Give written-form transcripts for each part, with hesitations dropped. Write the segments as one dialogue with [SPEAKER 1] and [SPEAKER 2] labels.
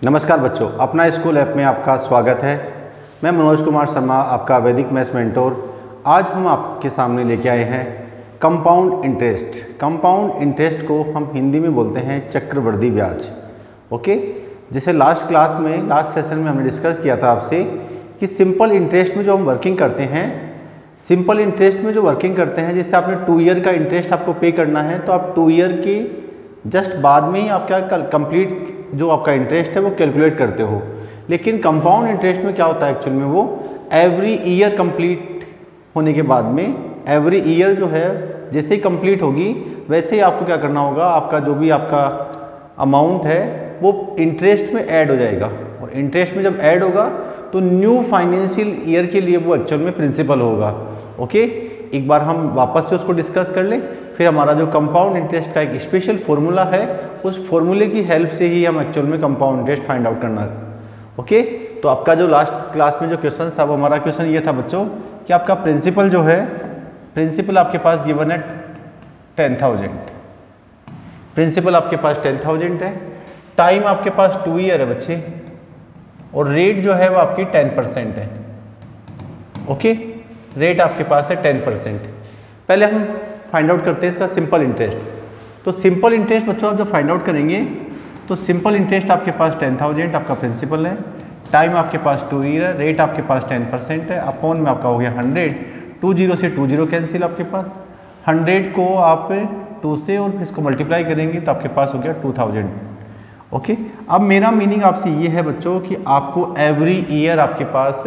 [SPEAKER 1] नमस्कार बच्चों, अपना स्कूल ऐप में आपका स्वागत है। मैं मनोज कुमार शर्मा, आपका वैदिक मैथ्स मेंटोर। आज हम आपके सामने लेके आए हैं कंपाउंड इंटरेस्ट। कंपाउंड इंटरेस्ट को हम हिंदी में बोलते हैं चक्रवृद्धि ब्याज। ओके, जैसे लास्ट सेशन में हमने डिस्कस किया था आपसे कि सिंपल इंटरेस्ट में जो हम वर्किंग करते हैं, सिंपल इंटरेस्ट में जो वर्किंग करते हैं, जैसे आपने 2 ईयर का इंटरेस्ट आपको पे करना है, तो आप 2 ईयर के जस्ट बाद में ही आप क्या कंप्लीट जो आपका इंटरेस्ट है वो कैलकुलेट करते हो। लेकिन कंपाउंड इंटरेस्ट में क्या होता है एक्चुअल में, वो एवरी ईयर कंप्लीट होने के बाद में, एवरी ईयर जो है जैसे ही कंप्लीट होगी वैसे ही आपको क्या करना होगा, आपका जो भी आपका अमाउंट है वो इंटरेस्ट में ऐड हो जाएगा। और इंटरेस्ट में जब ऐड होगा तो न्यू फाइनेंशियल ईयर के लिए वो एक्चुअल में प्रिंसिपल होगा। ओके, एक बार हम वापस से उसको डिस्कस कर लें। फिर हमारा जो कंपाउंड इंटरेस्ट का एक स्पेशल फॉर्मूला है, उस फॉर्मूले की हेल्प से ही हम एक्चुअल में कंपाउंड इंटरेस्ट फाइंड आउट करना है। ओके, तो आपका जो लास्ट क्लास में जो क्वेश्चन था, वो हमारा क्वेश्चन ये था बच्चों कि आपका प्रिंसिपल जो है, प्रिंसिपल आपके पास गिवन है 10,000। प्रिंसिपल आपके पास 10,000 है। टाइम आपके पास 2 ईयर है बच्चे, और रेट जो है वो आपकी 10% है। ओके, रेट आपके पास है 10%। पहले हम फाइंड आउट करते हैं इसका सिंपल इंटरेस्ट। तो सिंपल इंटरेस्ट बच्चों आप जब फाइंड आउट करेंगे तो सिंपल इंटरेस्ट आपके पास 10,000 आपका प्रिंसिपल है, टाइम आपके पास 2 ईयर है, रेट आपके पास 10% है, अपॉन में आपका हो गया 100। 20 से 20 कैंसिल आपके पास, 100 को आप 2 से और फिर इसको मल्टीप्लाई करेंगे तो आपके पास हो गया 2000। ओके, अब मेरा मीनिंग आपसे ये है बच्चों कि आपको एवरी ईयर आपके पास,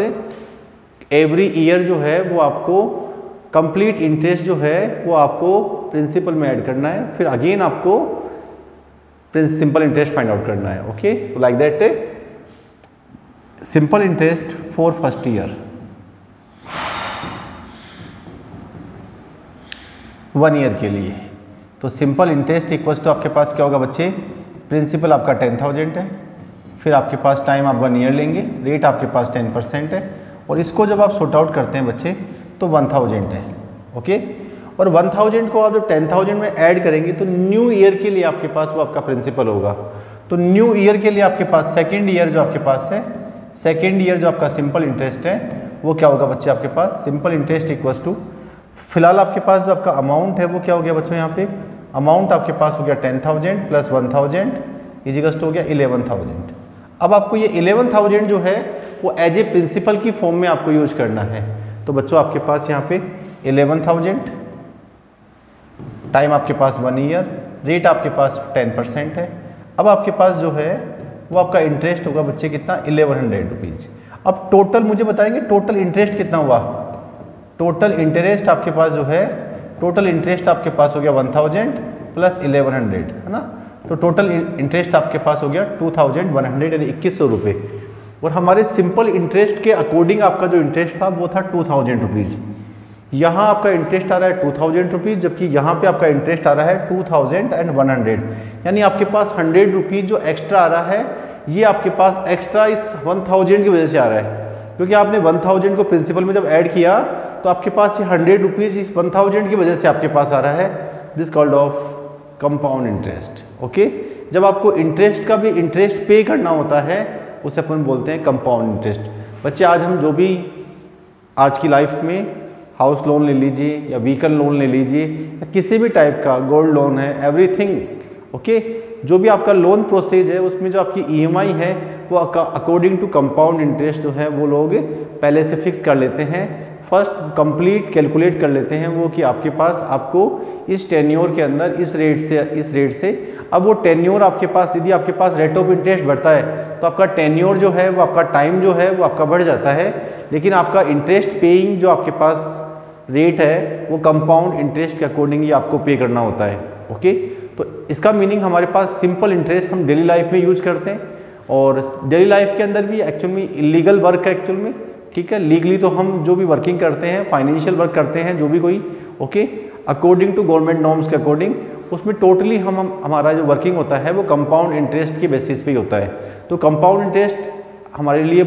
[SPEAKER 1] एवरी ईयर जो है वो आपको कंप्लीट इंटरेस्ट जो है वो आपको प्रिंसिपल में ऐड करना है, फिर अगेन आपको सिंपल इंटरेस्ट फाइंड आउट करना है। Okay, like that simple interest for first year 1 year के लिए। तो सिंपल इंटरेस्ट इक्वल्स टू आपके पास क्या होगा बच्चे, प्रिंसिपल आपका 10,000 है, फिर आपके पास टाइम आप 1 ईयर लेंगे, रेट आपके पास 10% है, और इसको जब आप सॉर्ट आउट करते हैं बच्चे तो 1000 है। ओके, और 1000 को आप जब 10,000 में ऐड करेंगे तो न्यू ईयर के लिए आपके पास वो आपका प्रिंसिपल होगा। तो न्यू ईयर के लिए आपके पास सेकेंड ईयर जो आपके पास है, सेकेंड ईयर जो आपका सिंपल इंटरेस्ट है वो क्या होगा बच्चे, आपके पास सिंपल इंटरेस्ट इक्वल्स टू, फिलहाल आपके पास जो आपका अमाउंट है वो क्या हो गया बच्चों, यहाँ पे अमाउंट आपके पास हो गया 10,000 प्लस 1000 इजिकल्स टू हो गया 11,000। अब आपको ये 11,000 जो है वो एज ए प्रिंसिपल की फॉर्म में आपको यूज करना है। तो बच्चों आपके पास यहाँ पे 11,000, टाइम आपके पास 1 ईयर, रेट आपके पास 10% है। अब आपके पास जो है वो आपका इंटरेस्ट होगा बच्चे कितना, 1100 रुपीज़। अब टोटल मुझे बताएंगे टोटल इंटरेस्ट कितना हुआ। टोटल इंटरेस्ट आपके पास जो है, टोटल इंटरेस्ट आपके पास हो गया 1000 प्लस 1100, है ना। तो टोटल इंटरेस्ट आपके पास हो गया 2100 यानी 2100 रुपये। और हमारे सिंपल इंटरेस्ट के अकॉर्डिंग आपका जो इंटरेस्ट था वो था 2000 रुपीज़। यहाँ आपका इंटरेस्ट आ रहा है 2000 रुपीज़, जबकि यहाँ पे आपका इंटरेस्ट आ रहा है 2100, यानी आपके पास 100 रुपीज़ जो एक्स्ट्रा आ रहा है, ये आपके पास एक्स्ट्रा इस 1000 की वजह से आ रहा है, क्योंकि आपने 1000 को प्रिंसिपल में जब ऐड किया तो आपके पास ये 100 रुपीज़ इस 1000 की वजह से आपके पास आ रहा है। This called off compound interest. Okay, जब आपको इंटरेस्ट का भी इंटरेस्ट पे करना होता है उसे अपन बोलते हैं कंपाउंड इंटरेस्ट। बच्चे आज हम जो भी आज की लाइफ में हाउस लोन ले लीजिए या व्हीकल लोन ले लीजिए या किसी भी टाइप का गोल्ड लोन है, एवरीथिंग। ओके, जो भी आपका लोन प्रोसेस है उसमें जो आपकी EMI है वो अकॉर्डिंग टू कंपाउंड इंटरेस्ट जो है वो लोग पहले से फिक्स कर लेते हैं। फर्स्ट कंप्लीट कैलकुलेट कर लेते हैं वो कि आपके पास आपको इस टेन्योर के अंदर इस रेट से अब वो टेन्योर आपके पास, यदि आपके पास रेट ऑफ इंटरेस्ट बढ़ता है तो आपका टेन्योर जो है वो आपका टाइम जो है वो आपका बढ़ जाता है, लेकिन आपका इंटरेस्ट पेइंग जो आपके पास रेट है वो कंपाउंड इंटरेस्ट के अकॉर्डिंग ही आपको पे करना होता है। ओके, तो इसका मीनिंग हमारे पास सिंपल इंटरेस्ट हम डेली लाइफ में यूज करते हैं, और डेली लाइफ के अंदर भी एक्चुअल में इलीगल वर्क है एक्चुअल में, ठीक है। लीगली तो हम जो भी वर्किंग करते हैं, फाइनेंशियल वर्क करते हैं जो भी कोई, okay, according to government norms के अकॉर्डिंग, उसमें टोटली हमारा जो वर्किंग होता है वो कंपाउंड इंटरेस्ट के बेसिस पे ही होता है। तो कंपाउंड इंटरेस्ट हमारे लिए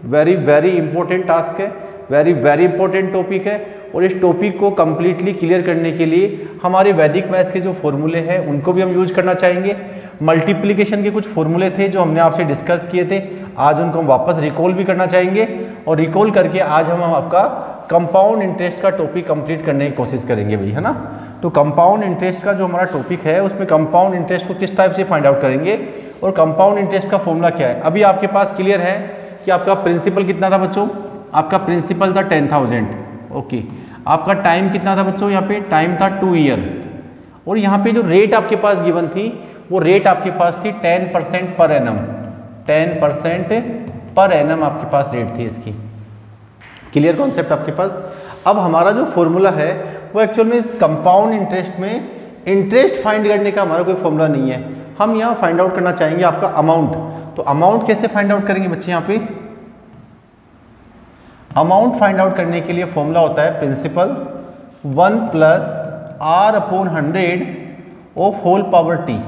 [SPEAKER 1] वेरी वेरी इंपॉर्टेंट टास्क है, वेरी वेरी इंपॉर्टेंट टॉपिक है, और इस टॉपिक को कम्प्लीटली क्लियर करने के लिए हमारे वैदिक मैथ्स के जो फॉर्मूले हैं उनको भी हम यूज करना चाहेंगे। मल्टीप्लिकेशन के कुछ फॉर्मूले थे जो हमने आपसे डिस्कस किए थे, आज उनको हम वापस रिकॉल भी करना चाहेंगे और रिकॉल करके आज हम आपका कंपाउंड इंटरेस्ट का टॉपिक कंप्लीट करने की कोशिश करेंगे भाई, है ना। तो कंपाउंड इंटरेस्ट का जो हमारा टॉपिक है उसमें कंपाउंड इंटरेस्ट को किस टाइप से फाइंड आउट करेंगे और कंपाउंड इंटरेस्ट का फॉर्मूला क्या है। अभी आपके पास क्लियर है कि आपका प्रिंसिपल कितना था बच्चों, आपका प्रिंसिपल था 10,000, ओके। आपका टाइम कितना था बच्चों, यहाँ पे टाइम था 2 ईयर, और यहाँ पे जो रेट आपके पास गिवन थी वो रेट आपके पास थी 10% पर एनम, 10% पर एनम आपके पास रेट थी इसकी। क्लियर कॉन्सेप्ट आपके पास। अब हमारा जो फॉर्मूला है वो एक्चुअल में कंपाउंड इंटरेस्ट में इंटरेस्ट फाइंड करने का हमारा कोई फॉर्मूला नहीं है, हम यहाँ फाइंड आउट करना चाहेंगे आपका अमाउंट। तो अमाउंट कैसे फाइंड आउट करेंगे बच्चे, यहाँ पे अमाउंट फाइंड आउट करने के लिए फॉर्मूला होता है principal 1 + R/100 of whole power T.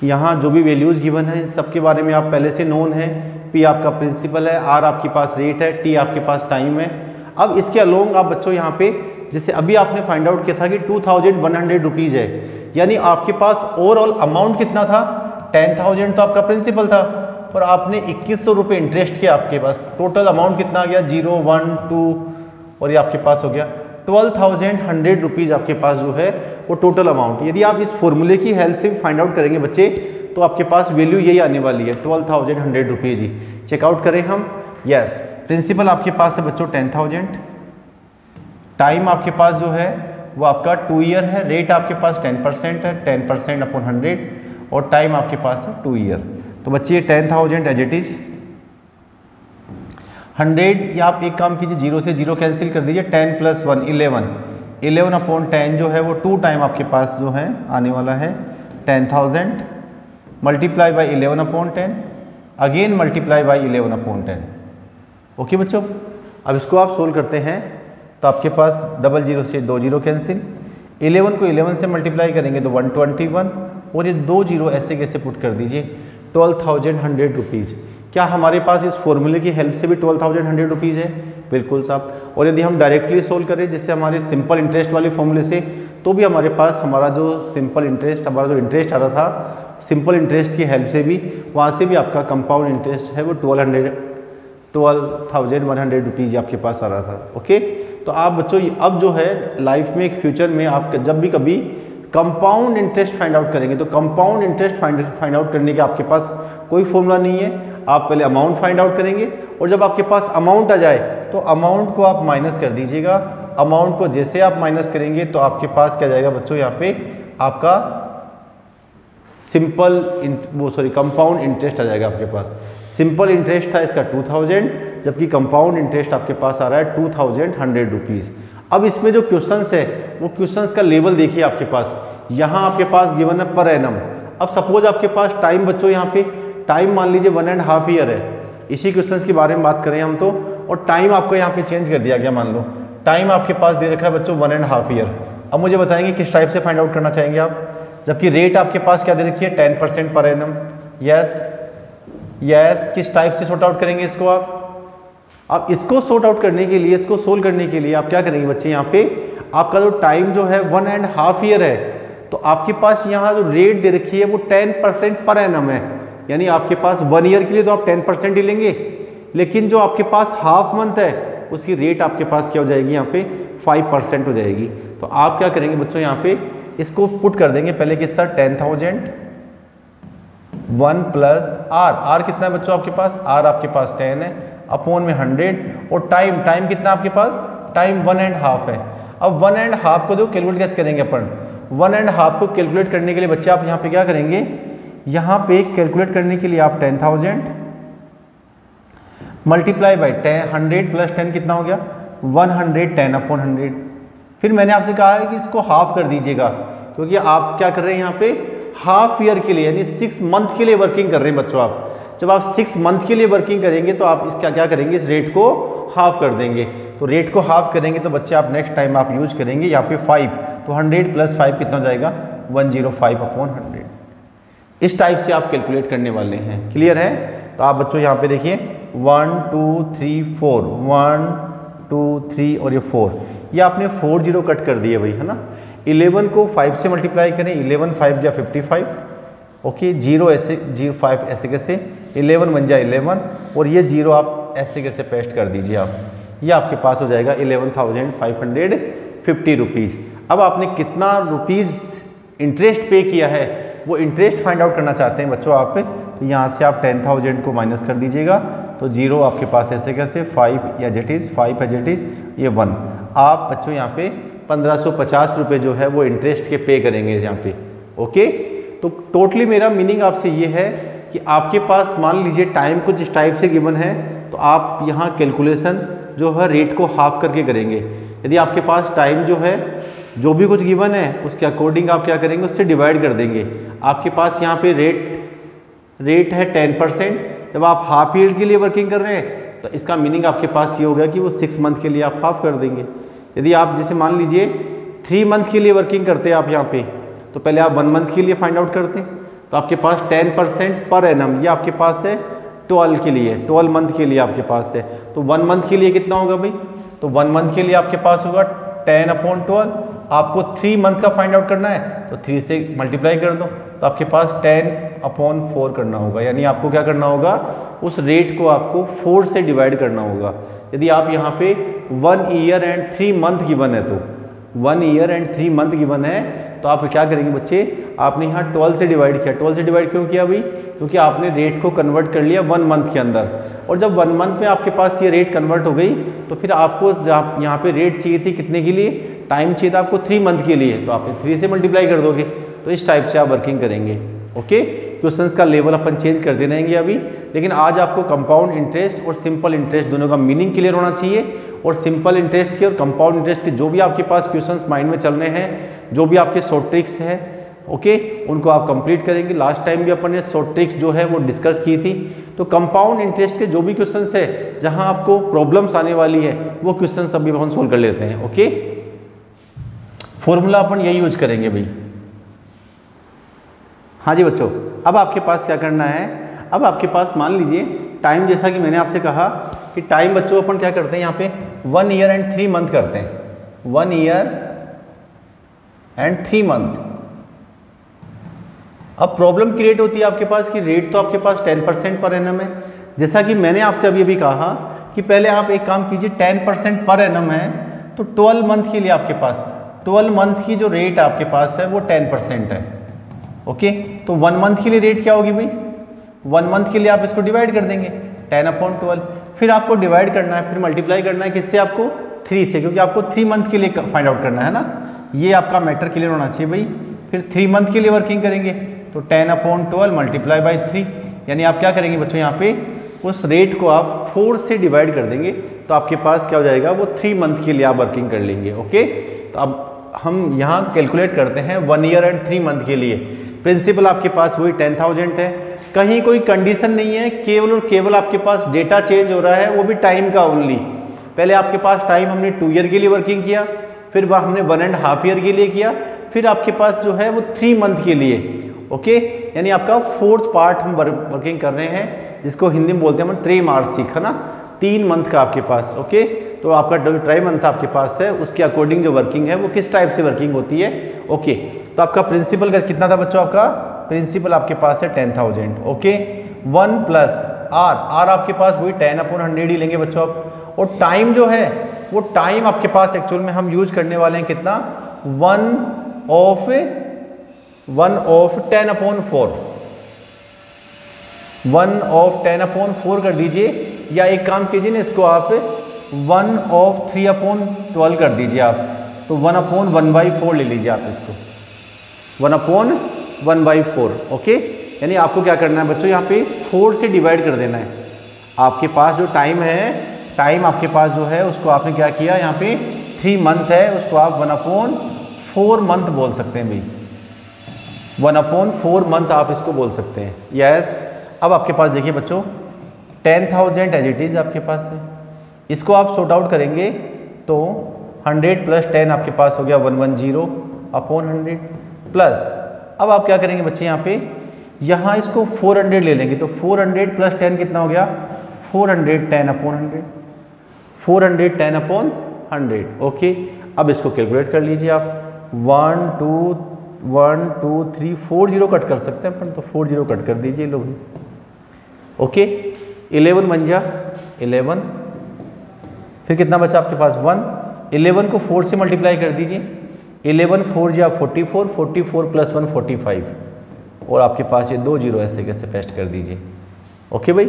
[SPEAKER 1] यहाँ जो भी वैल्यूज गिवन है सबके बारे में आप पहले से नोन है। पी आपका प्रिंसिपल है, आर आपके पास रेट है, टी आपके पास टाइम है। अब इसके अलोंग आप बच्चों यहाँ पे जैसे अभी आपने फाइंड आउट किया था कि 2100 रुपीज़ है, यानी आपके पास ओवरऑल अमाउंट कितना था, 10,000 तो आपका प्रिंसिपल था और आपने 2100 रुपये इंटरेस्ट किया, आपके पास टोटल अमाउंट कितना आ गया 0, 1, 2 और ये आपके पास हो गया 12,100 रुपीज़ आपके पास जो है वो टोटल अमाउंट। यदि आप इस फॉर्मूले की हेल्प से फाइंड आउट करेंगे बच्चे तो आपके पास वैल्यू यही आने वाली है 12,100 रुपीज़ ही। चेकआउट करें हम, यस प्रिंसिपल आपके पास है बच्चों 10,000, टाइम आपके पास जो है वो आपका 2 ईयर है, रेट आपके पास 10% है, 10%/100 और टाइम आपके पास है 2 ईयर। तो बच्चे ये 10,000 एज इट इज़ 100, या आप एक काम कीजिए 0 से 0 कैंसिल कर दीजिए, 10 + 1 11, 11/10 जो है वो 2 टाइम आपके पास जो है आने वाला है 10,000 multiply by 11/10 again multiply by 11/10। Okay बच्चों, अब इसको आप सोल्व करते हैं तो आपके पास 00 से 2 0 कैंसिल, 11 को 11 से मल्टीप्लाई करेंगे तो 121 और ये 2 0 ऐसे कैसे पुट कर दीजिए 12,100 रुपीज़। क्या हमारे पास इस फॉर्मूले की हेल्प से भी 12,100 रुपीज़ है? बिल्कुल साहब। और यदि हम डायरेक्टली सोल्व करें जैसे हमारे सिंपल इंटरेस्ट वाले फॉर्मूले से तो भी हमारे पास हमारा जो सिंपल इंटरेस्ट हमारा जो इंटरेस्ट आ रहा था सिंपल इंटरेस्ट की हेल्प से भी वहाँ से भी आपका कंपाउंड इंटरेस्ट है वो 12,100 रुपीज़ आपके पास आ रहा था। ओके, तो आप बच्चों अब जो है लाइफ में एक फ्यूचर में आप जब भी कभी कंपाउंड इंटरेस्ट फाइंड आउट करेंगे तो कंपाउंड इंटरेस्ट फाइंड आउट करने के आपके पास कोई फॉर्मूला नहीं है। आप पहले अमाउंट फाइंड आउट करेंगे और जब आपके पास अमाउंट आ जाए तो अमाउंट को आप माइनस कर दीजिएगा। अमाउंट को जैसे आप माइनस करेंगे तो आपके पास क्या जाएगा बच्चों, यहाँ पे आपका कंपाउंड इंटरेस्ट आ जाएगा आपके पास। सिंपल इंटरेस्ट था इसका 2,000 जबकि कंपाउंड इंटरेस्ट आपके पास आ रहा है 2,100 रुपीज़। अब इसमें जो क्वेश्चंस है वो क्वेश्चंस का लेवल देखिए आपके पास, यहाँ आपके पास गिवन है पर एनम। अब सपोज आपके पास टाइम बच्चों यहाँ पे टाइम मान लीजिए 1.5 ईयर है, इसी क्वेश्चंस के बारे में बात करें हम तो, और टाइम आपको यहाँ पे चेंज कर दिया गया, मान लो टाइम आपके पास दे रखा है बच्चों 1.5 ईयर। अब मुझे बताएंगे किस टाइप से फाइंड आउट करना चाहेंगे आप, जबकि रेट आपके पास क्या दे रखी है 10% पर एनम। यस, किस टाइप से सॉर्ट आउट करेंगे इसको आप इसको सॉर्ट आउट करने के लिए, इसको सोल्व करने के लिए आप क्या करेंगे बच्चे, यहाँ पे आपका जो टाइम जो है 1.5 ईयर है तो आपके पास यहाँ जो रेट दे रखी है वो 10% पर एनम है, यानी आपके पास 1 ईयर के लिए तो आप 10% ही लेंगे, लेकिन जो आपके पास हाफ मंथ है उसकी रेट आपके पास क्या हो जाएगी, यहाँ पे 5% हो जाएगी। तो आप क्या करेंगे बच्चों, यहाँ पे इसको पुट कर देंगे पहले कि सर 10,000 1 + R कितना है बच्चों आपके पास, R आपके पास 10 है अपॉन में 100 और टाइम कितना आपके पास, टाइम 1.5 है। अब 1.5 को जो कैलकुलेट कैसे करेंगे अपन, 1.5 को कैलकुलेट करने के लिए बच्चे आप यहाँ पे क्या करेंगे, यहाँ पे कैलकुलेट करने के लिए आप 10,000 मल्टीप्लाई बाई 100 + 10 कितना हो गया 110/100। फिर मैंने आपसे कहा है कि इसको हाफ कर दीजिएगा क्योंकि आप क्या कर रहे हैं यहाँ पे हाफ ईयर के लिए यानी 6 मंथ के लिए वर्किंग कर रहे हैं बच्चों। आप जब आप 6 मंथ के लिए वर्किंग करेंगे तो आप इसका क्या करेंगे, इस रेट को हाफ कर देंगे। तो रेट को हाफ करेंगे तो बच्चे आप नेक्स्ट टाइम आप यूज करेंगे यहाँ पे 5, तो 100 + 5 कितना हो जाएगा 105/100। इस टाइप से आप कैलकुलेट करने वाले हैं। क्लियर है? तो आप बच्चों यहाँ पे देखिए 1 2 3 4 1 2 3 और ये 4, ये आपने 4 जीरो कट कर दिए भाई, है ना। 11 को 5 से मल्टीप्लाई करें, 11 5 या 55, ओके। 0 ऐसे 5 ऐसे कैसे, 11 बन जाए 11, और ये 0 आप ऐसे कैसे पेस्ट कर दीजिए आप, ये आपके पास हो जाएगा 11,550 रुपीज़। अब आपने कितना रुपीज़ इंटरेस्ट पे किया है वो इंटरेस्ट फाइंड आउट करना चाहते हैं बच्चों आप, तो यहाँ से आप 10,000 को माइनस कर दीजिएगा, तो 0 आपके पास ऐसे कैसे, 5 या जेट इज़ 5 है जेट इज़ ये 1। आप बच्चों यहाँ पे 1550 रुपये जो है वो इंटरेस्ट के पे करेंगे यहाँ पे, ओके। तो टोटली मेरा मीनिंग आपसे ये है कि आपके पास मान लीजिए टाइम कुछ इस टाइप से गिवन है, तो आप यहाँ कैलकुलेशन जो है रेट को हाफ करके करेंगे। यदि आपके पास टाइम जो है जो भी कुछ गिवन है उसके अकॉर्डिंग आप क्या करेंगे, उससे डिवाइड कर देंगे। आपके पास यहाँ पे रेट है 10%, जब आप हाफ ईयर के लिए वर्किंग कर रहे हैं तो इसका मीनिंग आपके पास ये हो गया कि वो 6 मंथ के लिए आप हाफ कर देंगे। यदि आप जैसे मान लीजिए 3 मंथ के लिए वर्किंग करते हैं आप यहाँ पे, तो पहले आप 1 मंथ के लिए फाइंड आउट करते हैं, तो आपके पास 10% पर एनम ये आपके पास है 12 के लिए, 12 मंथ के लिए आपके पास है। तो 1 मंथ के लिए कितना होगा भाई, तो 1 मंथ के लिए आपके पास होगा 10/12। आपको 3 मंथ का फाइंड आउट करना है तो 3 से मल्टीप्लाई कर दो, तो आपके पास 10/4 करना होगा, यानी आपको क्या करना होगा, उस रेट को आपको 4 से डिवाइड करना होगा। यदि आप यहाँ पे 1 ईयर एंड 3 मंथ गिवन है, तो 1 ईयर एंड 3 मंथ गिवन है, तो आप क्या करेंगे बच्चे, आपने यहाँ 12 से डिवाइड किया। 12 से डिवाइड क्यों किया भाई, क्योंकि आपने रेट को कन्वर्ट कर लिया 1 मंथ के अंदर, और जब 1 मंथ में आपके पास ये रेट कन्वर्ट हो गई तो फिर आपको यहाँ पे रेट चाहिए थी कितने के लिए, टाइम चाहिए था आपको 3 मंथ के लिए, तो आप 3 से मल्टीप्लाई कर दोगे। तो इस टाइप से आप वर्किंग करेंगे, ओके। क्वेश्चंस का लेवल अपन चेंज करते रहेंगे अभी, लेकिन आज आपको कंपाउंड इंटरेस्ट और सिंपल इंटरेस्ट दोनों का मीनिंग क्लियर होना चाहिए। और सिंपल इंटरेस्ट के और कंपाउंड इंटरेस्ट के जो भी आपके पास क्वेश्चंस माइंड में चल रहे हैं, जो भी आपके शॉर्ट ट्रिक्स हैं, ओके, उनको आप कंप्लीट करेंगे। लास्ट टाइम भी अपन ने शॉर्ट ट्रिक्स जो है वो डिस्कस की थी। तो कंपाउंड इंटरेस्ट के जो भी क्वेश्चंस है जहां आपको प्रॉब्लम्स आने वाली है वो क्वेश्चंस अभी अपन सोल्व कर लेते हैं, ओके। फॉर्मूला अपन यही यूज करेंगे भाई। हाँ जी बच्चों, अब आपके पास क्या करना है, अब आपके पास मान लीजिए टाइम, जैसा कि मैंने आपसे कहा कि टाइम बच्चों अपन क्या करते हैं यहाँ पे 1 ईयर एंड 3 मंथ करते हैं, 1 ईयर एंड 3 मंथ। अब प्रॉब्लम क्रिएट होती है आपके पास कि रेट तो आपके पास 10% पर एनम है। जैसा कि मैंने आपसे अभी कहा कि पहले आप एक काम कीजिए, 10% पर एनम है तो 12 मंथ के लिए आपके पास 12 मंथ की जो रेट आपके पास है वो 10% है, ओके। तो 1 मंथ के लिए रेट क्या होगी भाई, 1 मंथ के लिए आप इसको डिवाइड कर देंगे 10/12, फिर आपको डिवाइड करना है, फिर मल्टीप्लाई करना है किससे, आपको 3 से, क्योंकि आपको 3 मंथ के लिए फाइंड आउट करना है ना। ये आपका मैटर क्लियर होना चाहिए भाई। फिर 3 मंथ के लिए वर्किंग करेंगे तो 10/12 मल्टीप्लाई बाई 3, यानी आप क्या करेंगे बच्चों, यहाँ पे उस रेट को आप 4 से डिवाइड कर देंगे, तो आपके पास क्या हो जाएगा, वो 3 मंथ के लिए आप वर्किंग कर लेंगे, ओके। तो अब हम यहाँ कैलकुलेट करते हैं 1 ईयर एंड 3 मंथ के लिए। प्रिंसिपल आपके पास वही 10,000 है, कहीं कोई कंडीशन नहीं है, केवल और केवल आपके पास डेटा चेंज हो रहा है, वो भी टाइम का ओनली। पहले आपके पास टाइम हमने 2 ईयर के लिए वर्किंग किया, फिर वह हमने 1.5 ईयर के लिए किया, फिर आपके पास जो है वो 3 मंथ के लिए, ओके। यानी आपका 4th पार्ट हम वर्किंग कर रहे हैं, जिसको हिंदी में बोलते हैं हम त्रैमासिक, है ना, 3 मंथ का आपके पास, ओके। तो आपका जो ट्राई मंथ आपके पास है उसके अकॉर्डिंग जो वर्किंग है वो किस टाइप से वर्किंग होती है, ओके। तो आपका प्रिंसिपल का कितना था बच्चों, आपका प्रिंसिपल आपके पास है 10,000, ओके। 1 प्लस आर आपके पास वही 10/100 ही लेंगे बच्चों आप। और टाइम जो है वो टाइम आपके पास एक्चुअल में हम यूज करने वाले हैं कितना, 1 ऑफ 10/4, 1 ऑफ 10/4 कर दीजिए, या एक काम कीजिए ना, इसको आप 1 ऑफ 3/12 कर दीजिए आप, तो 1/1/4 ले लीजिए आप इसको, 1/1/4, ओके। यानी आपको क्या करना है बच्चों, यहाँ पे 4 से डिवाइड कर देना है। आपके पास जो टाइम है, टाइम आपके पास जो है उसको आपने क्या किया, यहाँ पे 3 मंथ है, उसको आप 1/4 मंथ बोल सकते हैं भाई, 1/4 मंथ आप इसको बोल सकते हैं, यस। अब आपके पास देखिए बच्चों 10,000 एज इट इज़ आपके पास है, इसको आप सॉर्ट आउट करेंगे तो 100 + 10 आपके पास हो गया 110/100 प्लस, अब आप क्या करेंगे बच्चे, यहाँ इसको 400 ले लेंगे, तो 400 + 10 कितना हो गया, 410/100, 410/100, ओके। अब इसको कैलकुलेट कर लीजिए आप, 1 2 3 4 जीरो कट कर सकते हैं अपन, तो 4 जीरो कट कर दीजिए लोग। ओके, 11 बन जा 11, फिर कितना बचा आपके पास 1, 11 को 4 से मल्टीप्लाई कर दीजिए, 11 4 जा 44, 44 प्लस 1 45, और आपके पास ये 2 जीरो ऐसे कैसे पेस्ट कर दीजिए। ओके भाई,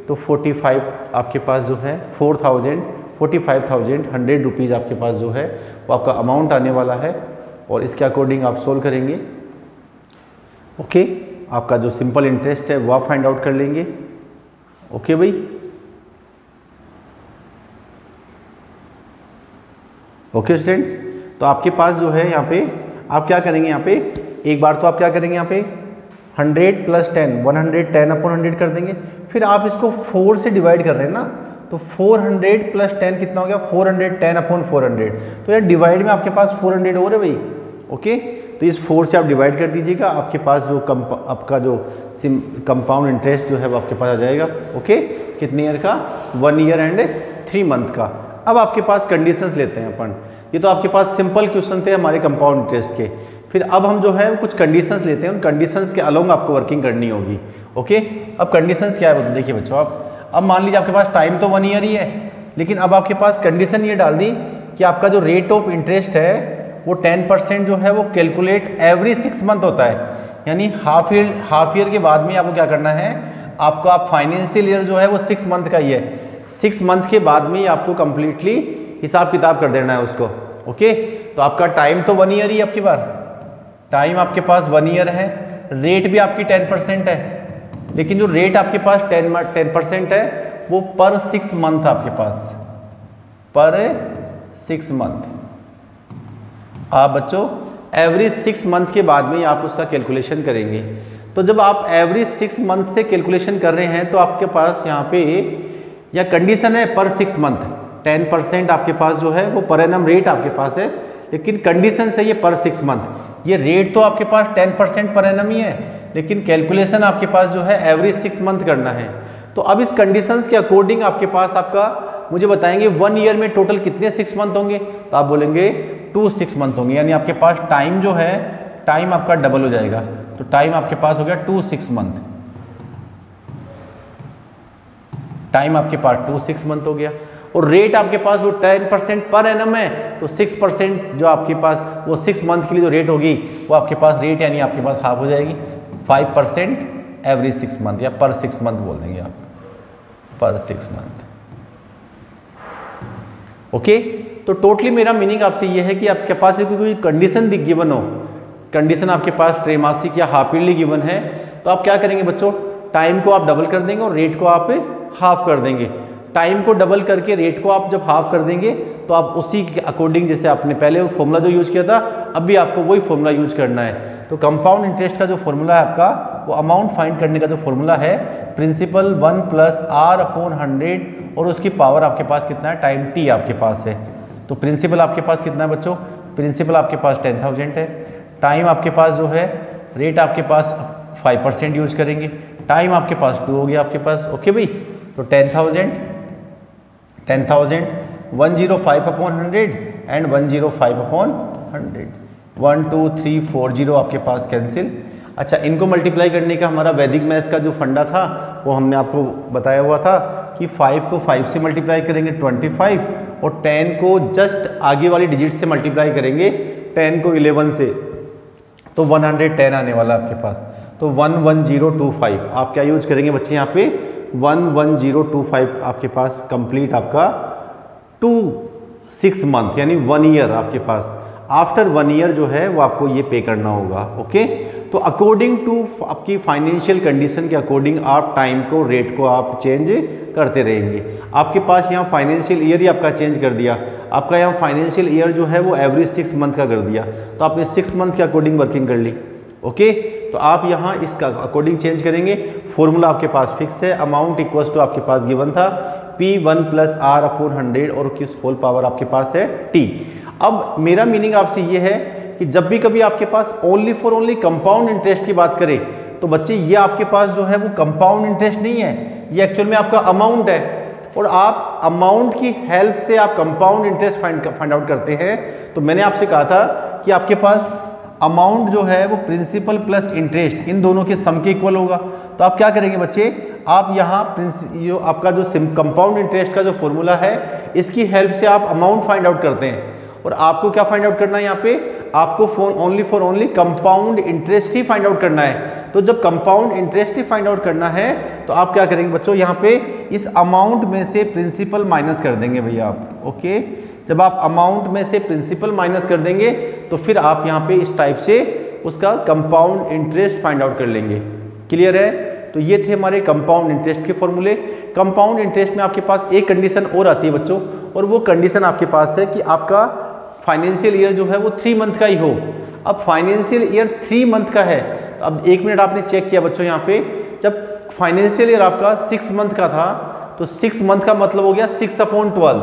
[SPEAKER 1] तो 45 आपके पास जो है 45,100 रुपीज़ आपके पास जो है वो आपका अमाउंट आने वाला है, और इसके अकॉर्डिंग आप सोल्व करेंगे। ओके, आपका जो सिंपल इंटरेस्ट है वो आप फाइंड आउट कर लेंगे। ओके भाई, ओके स्टूडेंट्स, तो आपके पास जो है यहाँ पे आप क्या करेंगे, यहाँ पे एक बार तो आप क्या करेंगे, यहाँ पे 100 प्लस 10 110 अपॉन 100 कर देंगे, फिर आप इसको 4 से डिवाइड कर रहे हैं ना, तो 400 प्लस 10 कितना हो गया, 410 अपॉन 400, तो यार डिवाइड में आपके पास 400 हो रहे भाई। ओके, तो इस 4 से आप डिवाइड कर दीजिएगा, आपके पास जो आपका जो कंपाउंड इंटरेस्ट जो है वो आपके पास आ जाएगा। ओके, कितने ईयर का, 1 ईयर एंड 3 मंथ का। अब आपके पास कंडीशंस लेते हैं अपन, ये तो आपके पास सिंपल क्वेश्चन थे हमारे कंपाउंड इंटरेस्ट के, फिर अब हम जो है कुछ कंडीशंस लेते हैं, उन कंडीशंस के अलोंग आपको वर्किंग करनी होगी। ओके, अब कंडीशंस क्या है देखिए बच्चों, आप अब मान लीजिए आपके पास टाइम तो 1 ईयर ही है, लेकिन अब आपके पास कंडीशन ये डाल दी कि आपका जो रेट ऑफ इंटरेस्ट है वो 10% जो है वो कैलकुलेट एवरी 6 मंथ होता है, यानी हाफ ईयर के बाद में आपको क्या करना है, आपको आप फाइनेंशियल ईयर जो है वो 6 मंथ का ही है, 6 मंथ के बाद में आपको कंप्लीटली हिसाब किताब कर देना है उसको। ओके, तो आपका टाइम तो 1 ईयर ही आपकी बार, टाइम आपके पास 1 ईयर है, रेट भी आपकी 10% है, लेकिन जो रेट आपके पास 10% है वो पर 6 मंथ आपके पास, पर 6 मंथ। आप बच्चों एवरी 6 मंथ के बाद में आप उसका कैलकुलेशन करेंगे, तो जब आप एवरी 6 मंथ से कैलकुलेशन कर रहे हैं तो आपके पास यहाँ पे या कंडीशन है पर 6 मंथ, 10% आपके पास जो है वो पर एनम रेट आपके पास है, लेकिन कंडीशन से ये पर 6 मंथ, ये रेट तो आपके पास 10% पर एनम ही है, लेकिन कैलकुलेशन आपके पास जो है एवरी 6 मंथ करना है। तो अब इस कंडीशंस के अकॉर्डिंग आपके पास आपका मुझे बताएंगे 1 ईयर में टोटल कितने 6 मंथ होंगे, तो आप बोलेंगे 2 6 मंथ होंगे, यानी आपके पास टाइम जो है टाइम आपका डबल हो जाएगा, तो टाइम आपके पास हो गया 2 6 मंथ, टाइम आपके पास 2 6 मंथ हो गया, और रेट आपके पास वो 10% पर एनम है, तो 6% जो आपके पास वो 6 मंथ के लिए जो रेट होगी वो आपके पास रेट यानी आपके पास हाफ हो जाएगी, 5% एवरी 6 मंथ या पर 6 मंथ बोल देंगे आप, पर 6 मंथ। ओके, तो टोटली मेरा मीनिंग आपसे ये है कि आपके पास कोई कंडीशन गिवन हो, कंडीशन आपके पास त्रैमासिक या हाफ ईयरली गिवन है, तो आप क्या करेंगे बच्चों, टाइम को आप डबल कर देंगे और रेट को आप हाफ कर देंगे। टाइम को डबल करके रेट को आप जब हाफ कर देंगे तो आप उसी के अकॉर्डिंग, जैसे आपने पहले वो फॉर्मूला जो यूज़ किया था अब भी आपको वही फॉर्मूला यूज़ करना है। तो कंपाउंड इंटरेस्ट का जो फॉर्मूला है आपका, वो अमाउंट फाइंड करने का जो फॉर्मूला है, प्रिंसिपल 1 प्लस आर अपॉन 100 और उसकी पावर आपके पास कितना है, टाइम टी आपके पास है। तो प्रिंसिपल आपके पास कितना है बच्चों, प्रिंसिपल आपके पास 10,000 है, टाइम आपके पास जो है रेट आपके पास 5% यूज करेंगे, टाइम आपके पास 2 हो गया आपके पास। ओके भाई, तो 10,000 105 अपॉन 100 एंड 105 अपॉन 100, 1 2 3 4 0 आपके पास कैंसिल। अच्छा, इनको मल्टीप्लाई करने का हमारा वैदिक मैथ्स का जो फंडा था वो हमने आपको बताया हुआ था कि 5 को 5 से मल्टीप्लाई करेंगे 25, और 10 को जस्ट आगे वाली डिजिट से मल्टीप्लाई करेंगे 10 को 11 से, तो 110 आने वाला आपके पास। तो 11025 आप क्या यूज करेंगे बच्चे यहाँ पे, 11025 आपके पास कंप्लीट आपका 2 6 मंथ यानी 1 ईयर आपके पास, आफ्टर 1 ईयर जो है वो आपको ये पे करना होगा। ओके, तो अकॉर्डिंग टू आपकी फाइनेंशियल कंडीशन के अकॉर्डिंग आप टाइम को, रेट को आप चेंज करते रहेंगे। आपके पास यहाँ फाइनेंशियल ईयर ही आपका चेंज कर दिया, आपका यहाँ फाइनेंशियल ईयर जो है वो एवरी 6 मंथ का कर दिया, तो आपने 6 मंथ के अकॉर्डिंग वर्किंग कर ली। ओके, तो आप यहाँ इसका अकॉर्डिंग चेंज करेंगे। फॉर्मूला आपके पास फिक्स है, अमाउंट इक्वल्स टू आपके पास गिवन था P1 प्लस आर अपॉन 100 और किस होल पावर आपके पास है T। अब मेरा मीनिंग आपसे ये है कि जब भी कभी आपके पास only for only compound interest की बात करें तो बच्चे ये आपके पास जो है वो कंपाउंड इंटरेस्ट नहीं है, ये एक्चुअल में आपका अमाउंट है। और आप अमाउंट की हेल्प से आप कंपाउंड इंटरेस्ट फाइंड आउट करते हैं। तो मैंने आपसे कहा था कि आपके पास अमाउंट जो है वो प्रिंसिपल प्लस इंटरेस्ट इन दोनों के सम के इक्वल होगा। तो आप क्या करेंगे बच्चे, आप यहाँ आपका जो कंपाउंड इंटरेस्ट का जो फॉर्मूला है इसकी हेल्प से आप अमाउंट फाइंड आउट करते हैं। और आपको क्या फाइंड आउट करना है, यहाँ पे आपको ओनली कंपाउंड इंटरेस्ट ही फाइंड आउट करना है। तो जब कंपाउंड इंटरेस्ट ही फाइंड आउट करना है तो आप क्या करेंगे बच्चों, यहाँ पे इस अमाउंट में से प्रिंसिपल माइनस कर देंगे भैया आप। ओके, जब आप अमाउंट में से प्रिंसिपल माइनस कर देंगे तो फिर आप यहाँ पे इस टाइप से उसका कंपाउंड इंटरेस्ट फाइंड आउट कर लेंगे। क्लियर है? तो ये थे हमारे कंपाउंड इंटरेस्ट के फॉर्मूले। कंपाउंड इंटरेस्ट में आपके पास एक कंडीशन और आती है बच्चों, और वो कंडीशन आपके पास है कि आपका फाइनेंशियल ईयर जो है वो 3 मंथ का ही हो। अब फाइनेंशियल ईयर 3 मंथ का है, तो अब 1 मिनट आपने चेक किया बच्चों, यहाँ पे जब फाइनेंशियल ईयर आपका 6 मंथ का था तो 6 मंथ का मतलब हो गया 6/12,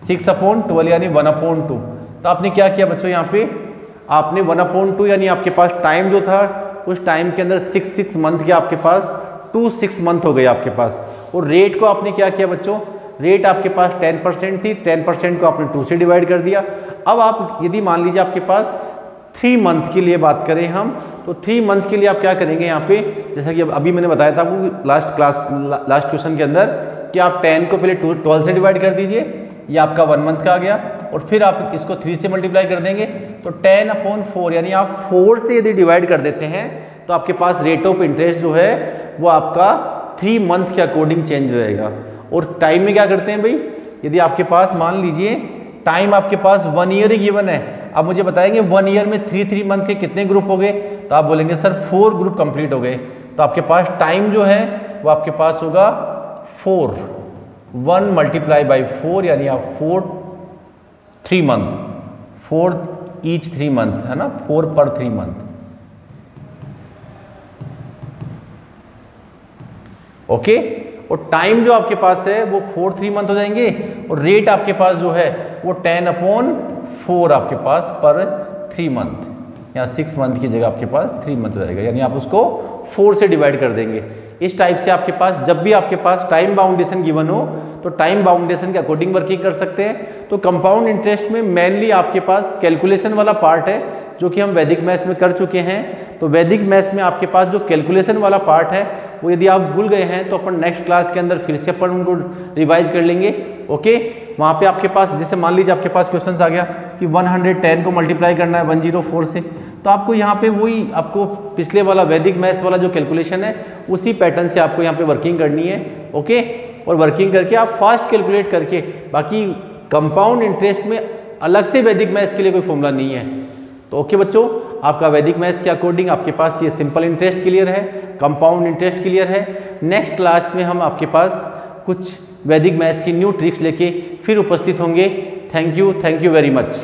[SPEAKER 1] 6/12 यानी 1/2। तो आपने क्या किया बच्चों, यहाँ पे आपने 1/2 यानी आपके पास टाइम जो था उस टाइम के अंदर 6 मंथ के आपके पास 6 मंथ हो गए आपके पास। और रेट को आपने क्या किया बच्चों, रेट आपके पास 10% थी, 10% को आपने 2 से डिवाइड कर दिया। अब आप यदि मान लीजिए आपके पास 3 मंथ के लिए बात करें हम, तो 3 मंथ के लिए आप क्या करेंगे यहाँ पे, जैसा कि अभी मैंने बताया था आपको लास्ट क्वेश्चन के अंदर कि आप 10 को पहले 12 से डिवाइड कर दीजिए, ये आपका 1 मंथ का आ गया, और फिर आप इसको 3 से मल्टीप्लाई कर देंगे तो 10/4 यानी आप 4 से यदि डिवाइड कर देते हैं तो आपके पास रेट ऑफ इंटरेस्ट जो है वो आपका 3 मंथ के अकॉर्डिंग चेंज हो जाएगा। और टाइम में क्या करते हैं भाई, यदि आपके पास मान लीजिए टाइम आपके पास 1 ईयर ही गिवन है, अब मुझे बताएंगे 1 ईयर में 3 मंथ के कितने ग्रुप हो गए, तो आप बोलेंगे सर 4 ग्रुप कंप्लीट हो गए। तो आपके पास टाइम जो है वो आपके पास होगा 4, 1 × 4 यानी आप 3 मंथ, 4 ईच 3 मंथ है ना, 4 पर 3 मंथ। ओके, और टाइम जो आपके पास है वो 3 मंथ हो जाएंगे, और रेट आपके पास जो है वो 10/4 आपके पास पर 3 मंथ, या 6 मंथ की जगह आपके पास 3 मंथ हो जाएगा, यानी आप उसको 4 से डिवाइड कर देंगे। इस टाइप से आपके पास जब भी आपके पास टाइम बाउंडेशन गिवन हो तो टाइम बाउंडेशन के अकॉर्डिंग वर्किंग कर सकते हैं। तो कंपाउंड इंटरेस्ट में मेनली आपके पास कैलकुलेशन वाला पार्ट है जो कि हम वैदिक मैथ्स में कर चुके हैं। तो वैदिक मैथ्स में आपके पास जो कैलकुलेशन वाला पार्ट है वो यदि आप भूल गए हैं तो अपन नेक्स्ट क्लास के अंदर फिर से अपन उनको रिवाइज कर लेंगे। ओके, वहाँ पे आपके पास जैसे मान लीजिए आपके पास क्वेश्चन आ गया कि 110 को मल्टीप्लाई करना है 104 से, तो आपको यहाँ पे वही आपको पिछले वाला वैदिक मैथ्स वाला जो कैलकुलेशन है उसी पैटर्न से आपको यहाँ पे वर्किंग करनी है। ओके, और वर्किंग करके आप फास्ट कैलकुलेट करके, बाकी कंपाउंड इंटरेस्ट में अलग से वैदिक मैथ्स के लिए कोई फॉर्मूला नहीं है। तो ओके बच्चों, आपका वैदिक मैथ्स के अकॉर्डिंग आपके पास ये सिंपल इंटरेस्ट क्लियर है, कंपाउंड इंटरेस्ट क्लियर है। नेक्स्ट क्लास में हम आपके पास कुछ वैदिक मैथ्स की न्यू ट्रिक्स लेके फिर उपस्थित होंगे। Thank you very much.